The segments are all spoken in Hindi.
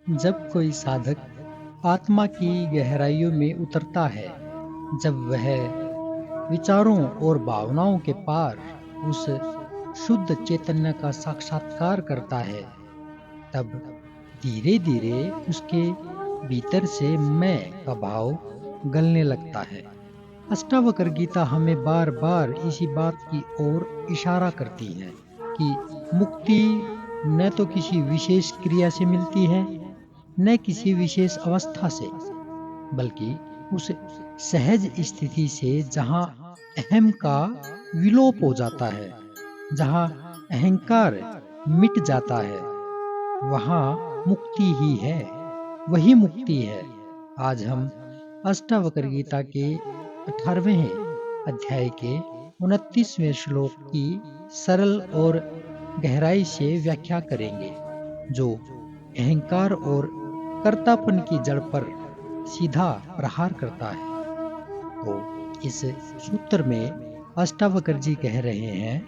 जब कोई साधक आत्मा की गहराइयों में उतरता है, जब वह विचारों और भावनाओं के पार उस शुद्ध चैतन्य का साक्षात्कार करता है, तब धीरे धीरे उसके भीतर से मैं का भाव गलने लगता है। अष्टावक्र गीता हमें बार बार इसी बात की ओर इशारा करती है कि मुक्ति न तो किसी विशेष क्रिया से मिलती है, न किसी विशेष अवस्था से, बल्कि उस सहज स्थिति से जहां अहम का विलोप हो जाता है, जहां अहंकार मिट जाता है, वहां मुक्ति ही है। वही मुक्ति है। आज हम अष्टावक्र गीता के 18वें अध्याय के 29वें श्लोक की सरल और गहराई से व्याख्या करेंगे, जो अहंकार और कर्तापन की जड़ पर सीधा प्रहार करता है। तो इस सूत्र में अष्टावक्र जी कह रहे हैं,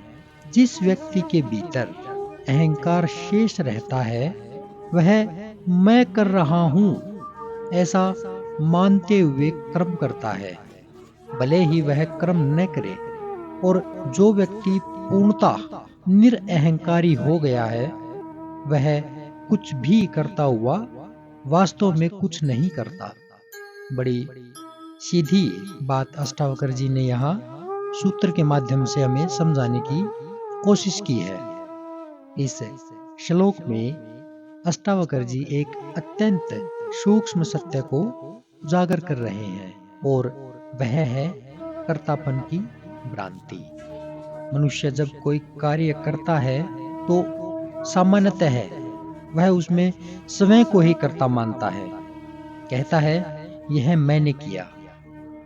जिस व्यक्ति के भीतर अहंकार शेष रहता है, वह मैं कर रहा हूं ऐसा मानते हुए कर्म करता है, भले ही वह कर्म न करे। और जो व्यक्ति पूर्णतः निरअहंकारी हो गया है, वह कुछ भी करता हुआ वास्तव में कुछ नहीं करता। बड़ी सीधी बात अष्टावक्र जी ने यहाँ सूत्र के माध्यम से हमें समझाने की कोशिश की है। इस श्लोक में अष्टावक्र जी एक अत्यंत सूक्ष्म सत्य को उजागर कर रहे हैं, और वह है कर्तापन की भ्रांति। मनुष्य जब कोई कार्य करता है तो सामान्यतः वह उसमें स्वयं को ही कर्ता मानता है। कहता है, यह मैंने किया,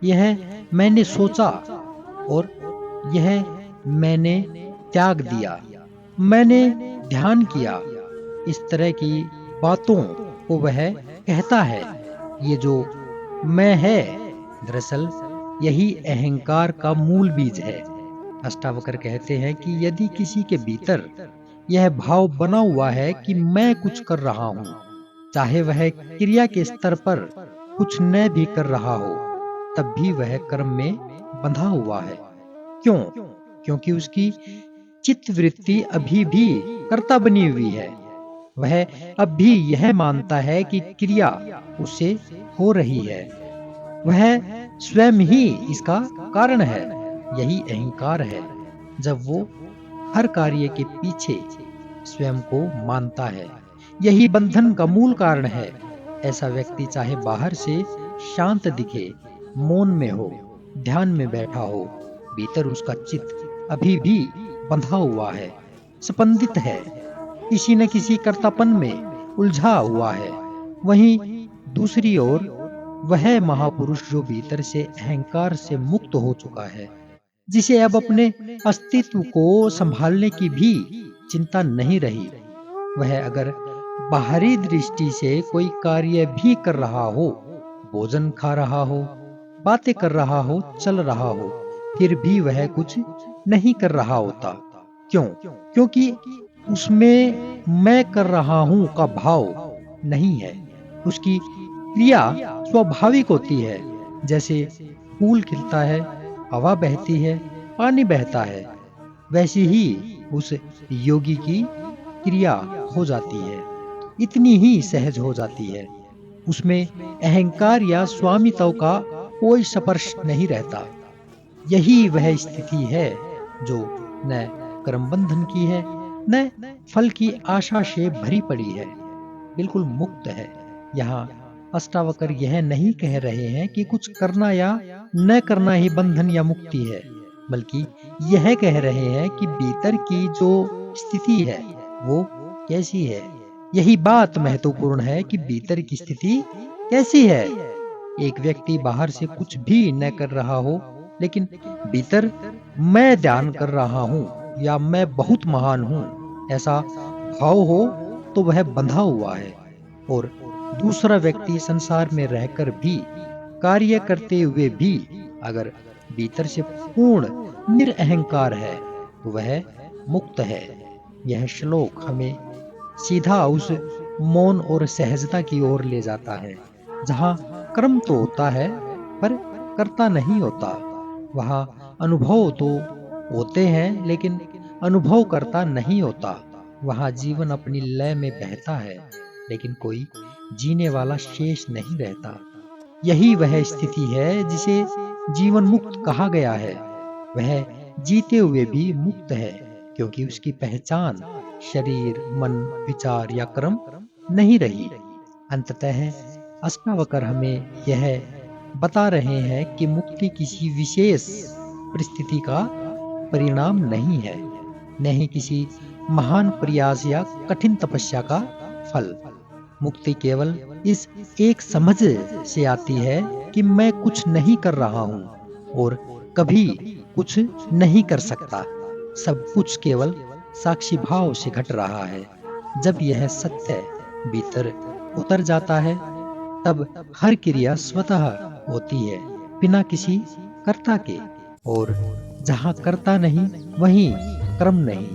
यह मैंने सोचा, और यह मैंने त्याग दिया, मैंने ध्यान किया। इस तरह की बातों को वह कहता है। ये जो मैं है, दरअसल यही अहंकार का मूल बीज है। अष्टावक्र कहते हैं कि यदि किसी के भीतर यह भाव बना हुआ है कि मैं कुछ कर रहा हूं, चाहे वह क्रिया के स्तर पर कुछ न भी कर रहा हो, तब भी वह कर्म में बंधा हुआ है। क्यों? क्योंकि उसकी चित्त वृत्ति अभी भी कर्ता बनी हुई है। वह अब भी यह मानता है कि क्रिया उससे हो रही है, वह स्वयं ही इसका कारण है। यही अहंकार है। जब वो हर कार्य के पीछे स्वयं को मानता है, यही बंधन का मूल कारण है। ऐसा व्यक्ति चाहे बाहर से शांत दिखे, मौन में हो, ध्यान में बैठा हो, भीतर उसका चित्त अभी भी बंधा हुआ है, स्पंदित है, किसी न किसी कर्तापन में उलझा हुआ है। वहीं दूसरी ओर वह महापुरुष जो भीतर से अहंकार से मुक्त हो चुका है, जिसे अब अपने अस्तित्व को संभालने की भी चिंता नहीं रही, वह अगर बाहरी दृष्टि से कोई कार्य भी कर रहा हो, भोजन खा रहा हो, बातें कर रहा हो, चल रहा हो, फिर भी वह कुछ नहीं कर रहा होता। क्यों? क्योंकि उसमें मैं कर रहा हूं का भाव नहीं है। उसकी क्रिया स्वाभाविक होती है। जैसे फूल खिलता है, हवा बहती है, पानी बहता है, वैसी ही उस योगी की क्रिया हो जाती है, इतनी ही सहज हो जाती है। उसमें अहंकार या स्वामित्व का कोई स्पर्श नहीं रहता। यही वह स्थिति है जो न कर्म बंधन की है, न फल की आशा से भरी पड़ी है, बिल्कुल मुक्त है। यहाँ अष्टावक्र यह नहीं कह रहे हैं कि कुछ करना या न करना ही बंधन या मुक्ति है, बल्कि यह कह रहे हैं कि भीतर की जो स्थिति है वो कैसी है। यही बात महत्वपूर्ण है कि भीतर की स्थिति कैसी है। एक व्यक्ति बाहर से कुछ भी न कर रहा हो, लेकिन भीतर मैं ध्यान कर रहा हूं या मैं बहुत महान हूं ऐसा भाव हो, तो वह बंधा हुआ है। और दूसरा व्यक्ति संसार में रहकर भी, कार्य करते हुए भी, अगर भीतर से पूर्ण निरअहंकार है, तो वह मुक्त है। यह श्लोक हमें सीधा उस मौन और सहजता की ओर ले जाता है। जहाँ कर्म तो होता है पर कर्ता नहीं होता, वहाँ अनुभव तो होते हैं लेकिन अनुभव करता नहीं होता। वहाँ जीवन अपनी लय में बहता है लेकिन कोई जीने वाला शेष नहीं रहता। यही वह स्थिति है जिसे जीवन मुक्त कहा गया है। वह जीते हुए भी मुक्त है क्योंकि उसकी पहचान शरीर, मन, विचार या कर्म नहीं रही। अंततः अष्टावक्र हमें यह बता रहे हैं कि मुक्ति किसी विशेष परिस्थिति का परिणाम नहीं है, न ही किसी महान प्रयास या कठिन तपस्या का फल। मुक्ति केवल इस एक समझ से आती है कि मैं कुछ नहीं कर रहा हूँ और कभी कुछ नहीं कर सकता। सब कुछ केवल साक्षी भाव से घट रहा है। जब यह सत्य भीतर उतर जाता है तब हर क्रिया स्वतः होती है, बिना किसी कर्ता के। और जहाँ कर्ता नहीं वहीं कर्म नहीं,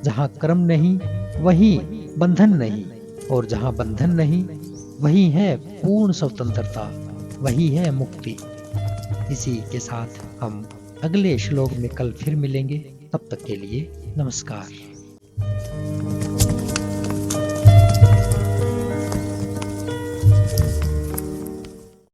जहाँ कर्म नहीं वहीं बंधन नहीं, और जहाँ बंधन नहीं वही है पूर्ण स्वतंत्रता, वही है मुक्ति। इसी के साथ हम अगले श्लोक में कल फिर मिलेंगे। तब तक के लिए नमस्कार।